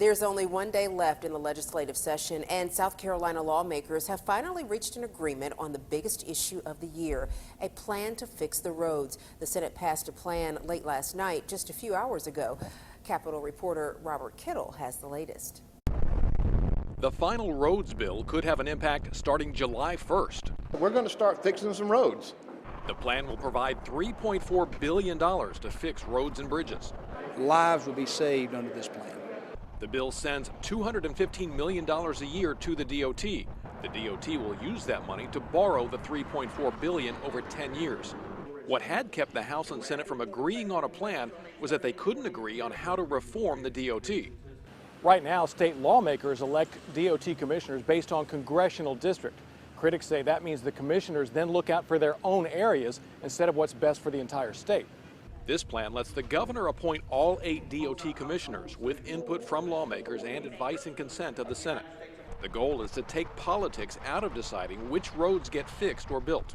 There's only one day left in the legislative session, and South Carolina lawmakers have finally reached an agreement on the biggest issue of the year, a plan to fix the roads. The Senate passed a plan late last night, just a few hours ago. Capitol reporter Robert Kittle has the latest. The final roads bill could have an impact starting July 1st. We're going to start fixing some roads. The plan will provide $3.4 billion to fix roads and bridges. Lives will be saved under this plan. The bill sends $215 million a year to the DOT. The DOT will use that money to borrow the $3.4 billion over 10 years. What had kept the House and Senate from agreeing on a plan was that they couldn't agree on how to reform the DOT. Right now, state lawmakers elect DOT commissioners based on congressional district. Critics say that means the commissioners then look out for their own areas instead of what's best for the entire state. This plan lets the governor appoint all 8 DOT commissioners with input from lawmakers and advice and consent of the Senate. The goal is to take politics out of deciding which roads get fixed or built.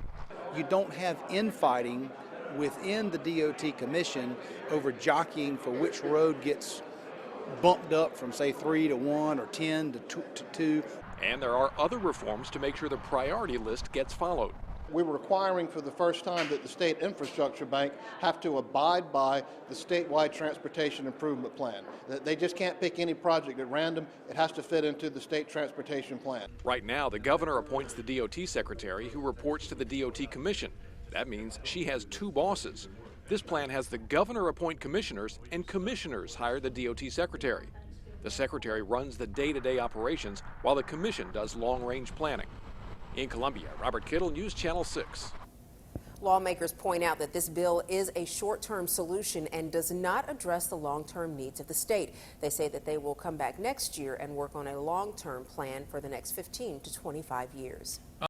You don't have infighting within the DOT commission over jockeying for which road gets bumped up from, say, 3 to 1 or 10 to 2. And there are other reforms to make sure the priority list gets followed. We're requiring for the first time that the State Infrastructure Bank have to abide by the statewide transportation improvement plan. They just can't pick any project at random. It has to fit into the state transportation plan. Right now, the governor appoints the DOT secretary who reports to the DOT commission. That means she has 2 bosses. This plan has the governor appoint commissioners and commissioners hire the DOT secretary. The secretary runs the day-to-day operations while the commission does long-range planning. In Columbia, Robert Kittle, News Channel 6. Lawmakers point out that this bill is a short-term solution and does not address the long-term needs of the state. They say that they will come back next year and work on a long-term plan for the next 15 to 25 years.